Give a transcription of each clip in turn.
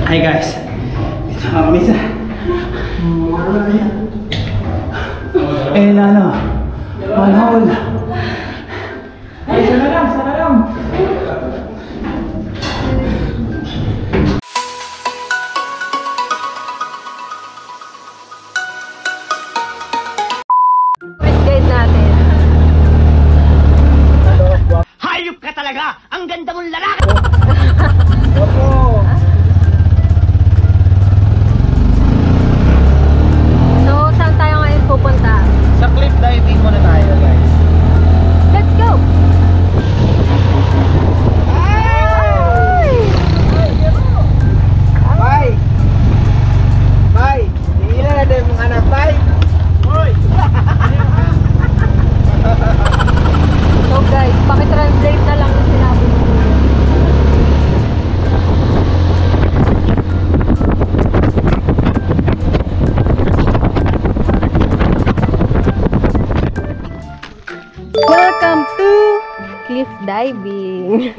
Hi guys, ito na kami sa manhole. Ay, sana lang. First guide natin. Hayop ka talaga! Ang ganda mong lalaki! So, saan tayo ngayon pupunta? Sa cliff diving muna tayo guys. Let's go! Bye! Ilan na din mga anak, bye! Hoy! So guys, pakitranslate na lang yung sinabi mo. Welcome to cliff diving.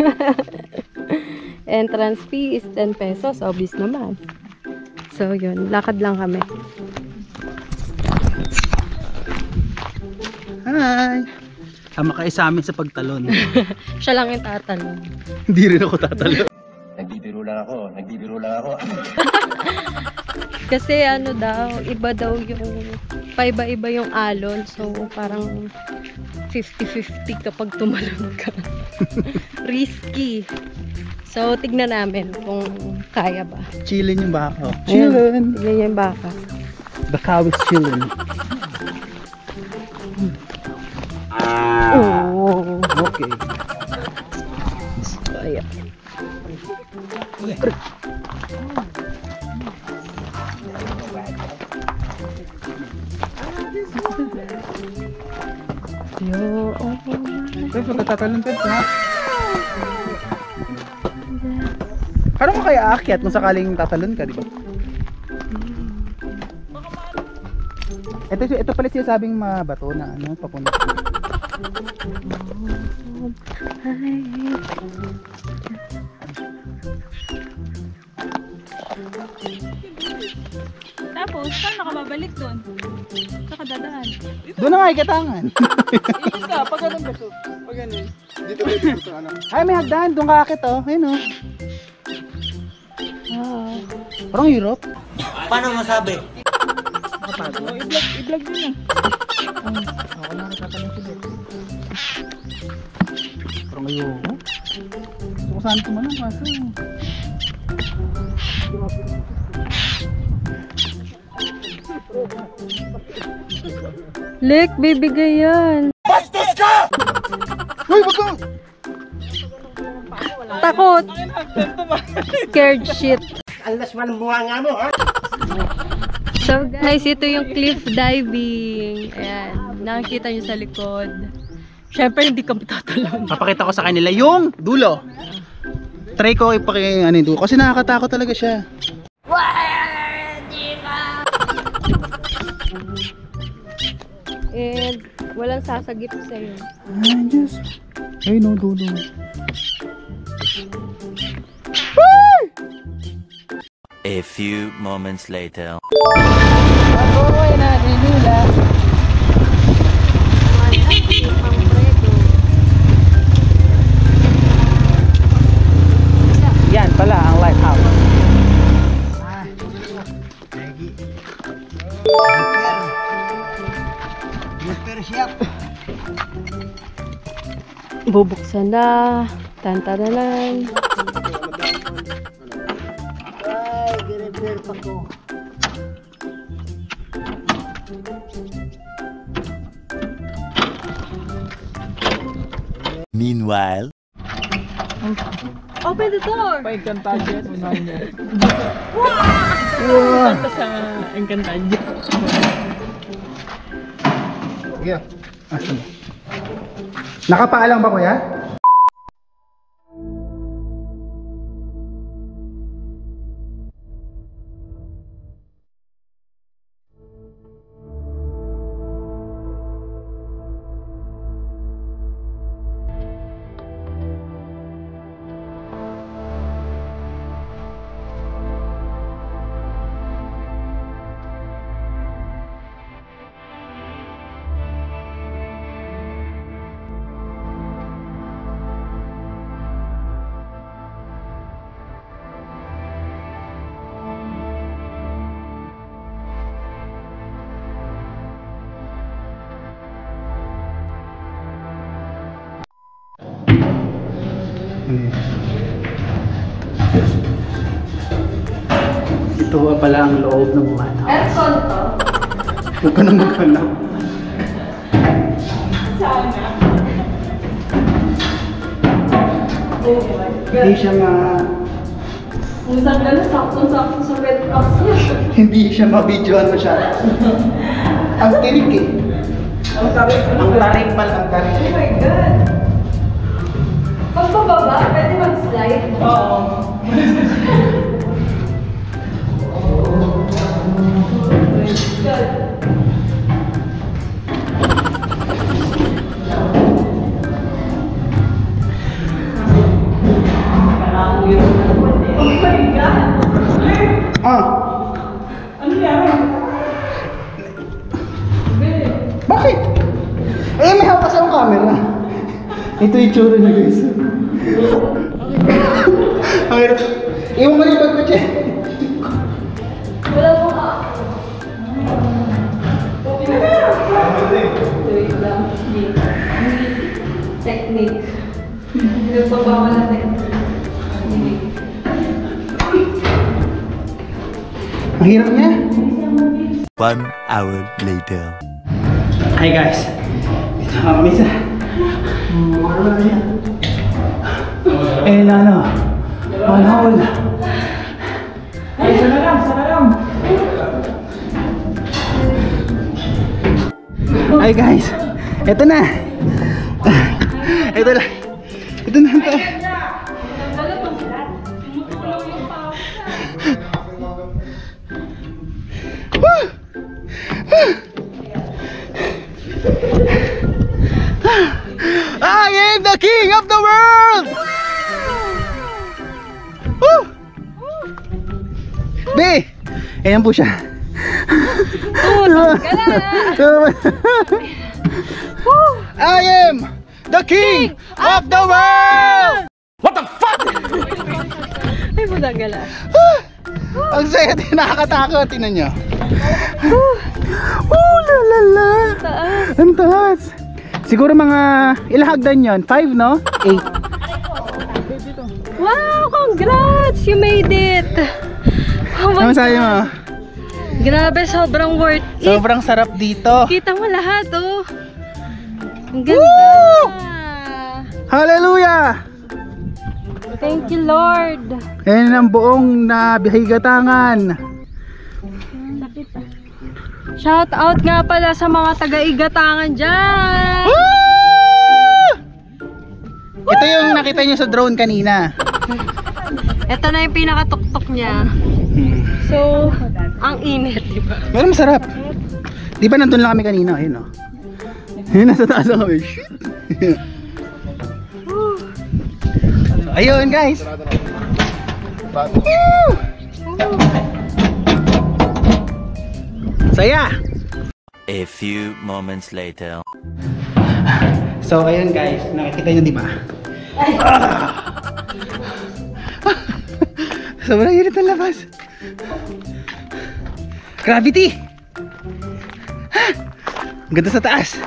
Entrance fee is 10 pesos, obvious naman. So yun, lakad lang kami. Hi! Tama kayo sa amin sa pagtalon. Siya lang yung tatanong. Hindi rin ako tatalon. Nagbibiro lang ako. Kasi ano daw, iba daw yung, paiba-iba yung alon. So parang 50-50 kapag tumalon ka. Risky. So tignan namin kung kaya ba. Chillin yung baka. Ayan, tignan yung baka. The cow is chillin. Oo. Okay. Ayan. Yo, Pero pagkatatalon ka ha? Paano mo kaya aakyat kung sakaling tatalon ka, di ba? Ito pala siya sabing mabato na ano, papunta. Tapos, saan nakababalik doon? Saka dadaan. Doon na nga ikatangan. Ikot ka, pag ganun ba ito? Pag ganun. Ay, may hagdan. Doon ka akit oh. Ayun oh. Parang hirap. Paano masabi? O, i-vlog din Ako na nagtatanong si Beth. Parang ayoko. Gusto ko saan tumalong kaso. Lek, bibigay yan. Bastos ka! Hoy, wag ka! Takot. Scared shit. Alas man ang bunga mo, ha? So guys, ito yung cliff diving. Ayan, nakikita nyo sa likod. Siyempre, hindi kami tatalon. Papakita ko sa kanila yung dulo. Try ko ano yung dulo. Kasi nakakatakot talaga siya. And walang sasagip sa'yo. Ay, Diyos. Ay, no, dulo. A few moments later. Patuloy natin nila. Yan pala ang lighthouse. Bubuksan na. Tantananan. Meanwhile. Open the door! Pa-Encantadia. Punta sa Encantadia. Yeah. Nakapaalang ba kuya? Ito pala ang loob ng mga tao. Aircon to. Huwag ka nang maghanap. Hindi siya Kung saan ka na, sakto-sakto sa red box niya. hindi siya mabidyoan masyado. Ang tirik eh. Ang tarik pala, ang tarik. Oh my God! Pag pababa, pwede mag-slide? Oo. Ah! Bakit? Eh, may hawak kasi ang camera. Ito yung tsura niya, guys. Ang hirap. Iwan mo na yung bag ko, Che. Wala mo ka. Wait lang. Technique. Nagpabawal na technique. Ang hirap niya. 1 hour later. Hi guys. Ito ang misa. Ano na yan? Eh, ano? Manhol. Ay, sana lang, sana lang. Hi guys. Ito na. Ito na. Ito na ito. I am the king of the world! Woo! Be! Ayan po siya. I am the king of the world! What the fuck? Ay, budagala. Ang saya din, nakakatakot. Tingnan nyo. Oh, la la la. Taas. Ang taas. Siguro mga ilang hagdan yun? 5, no? 8. Wow, congrats! You made it! Oh my Ano sabi mo? God. Grabe, sobrang worth it. Sobrang sarap dito. Kita mo lahat, oh. Ang ganda. Woo! Hallelujah! Thank you, Lord. Yan ang buong na bihigatangan. Shout out nga pala sa mga taga-igatangan dyan. Woo! Ito yung nakita nyo sa drone kanina. Ito na yung pinakatuktok niya. So, ang init, di ba? Pero masarap. Di ba nandun lang kami kanina? Ayun, oh. Ayun, nasa taas lang kami. Shit. Ayun, guys. Woo! Saya! A few moments later. So, ayun guys. Nakikita nyo, di ba? Sobrang init ang labas. Gravity! Ganda sa taas.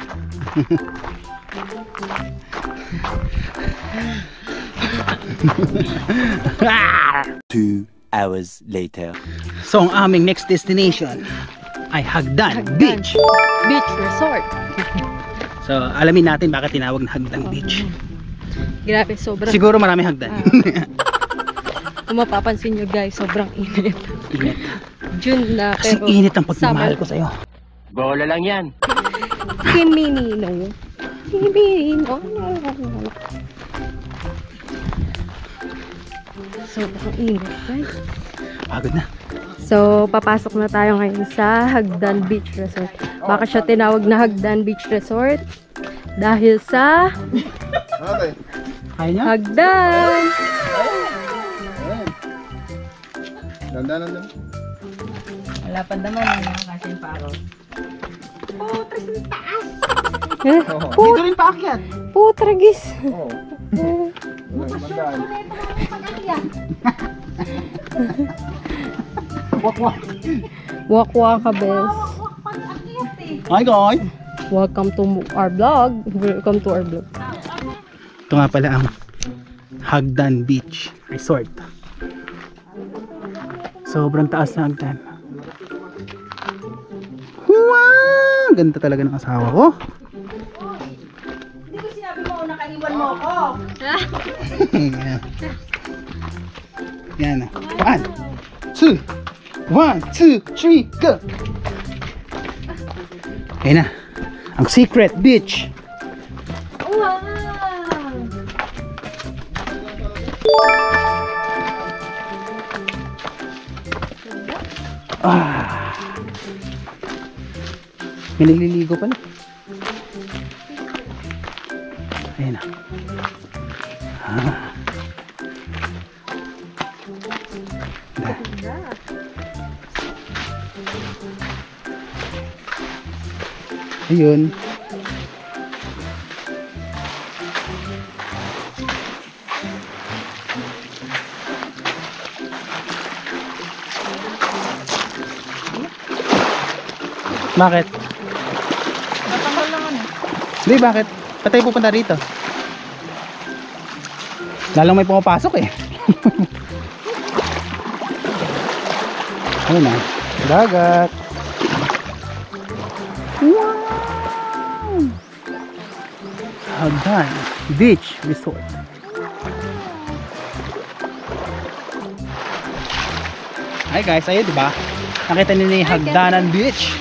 2 hours later. So, ang aming next destination ay Hagdan Beach. Beach Resort. So, alamin natin bakit tinawag na Hagdan Beach. Grabe, sobrang... Siguro marami hagdan. Kung mapapansin nyo guys, sobrang init. Init. June na, Kasi pero... init ang pagmamahal ko sa'yo. Bola lang yan. Kiminino. Kiminino. Sobrang init guys. Pagod na. So, papasok na tayo ngayon sa Hagdan Beach Resort. Baka siya tinawag na Hagdan Beach Resort dahil sa Kaya niya? Hagdan! Dandanan. Wala pa naman ang kasi yung paro. Eh, Dito rin paakyat. putragis. Wak-wak ka, bes. Hi guys. Welcome to our vlog. Welcome to our vlog. Ito nga pala ang Hagdan Beach Resort. Sobrang taas na Hagdan. Wow! Ganda talaga ng asawa ko. Hindi ko sinabi mo, nakaiwan mo ako. Yan. 1, 2, 1, 2, 3, go! Ayun na. Ang secret beach. Wow! May nililigo pala. Ayun na. Ayun. Bakit? Natanggal lang ano. Hindi, bakit? Patay pupunta rito. Lalong may pumapasok eh. Ayun na. Dagat. Wow! Hagdan Beach Resort. Hi guys, ayun diba? Nakita niyo na yung Hagdanan Beach.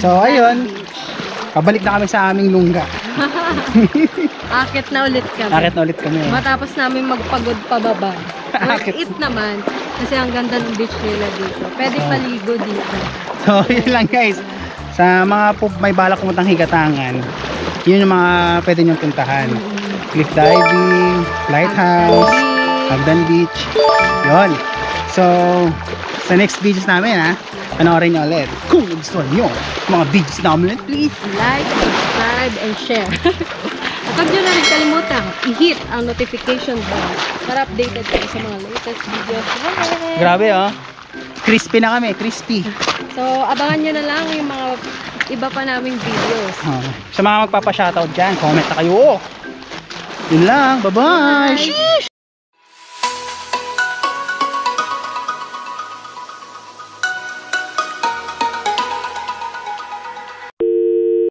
So ayun, pabalik na kami sa aming lungga. Akit na ulit kami. Akit na ulit kami. Matapos namin magpagod pababa. Worth Akit. it naman. Kasi ang ganda ng beach nila dito. Pwede paligo dito. So yun lang guys. Sa mga may balak pumuntang Higatangan, yun yung mga pwede nyong puntahan. Cliff diving, lighthouse, Hagdan Beach. Yun. So sa next videos namin ha, panoorin nyo ulit. Kung gusto nyo mga videos namin, Please like, subscribe, and share. Huwag nyo na rin kalimutan i-hit ang notification bell para updated kayo sa mga latest videos. grabe oh. Crispy na kami, crispy. So, abangan nyo na lang yung mga iba pa naming videos. Sa mga magpapa-shoutout dyan, comment na kayo. Yun lang, bye-bye. Bye!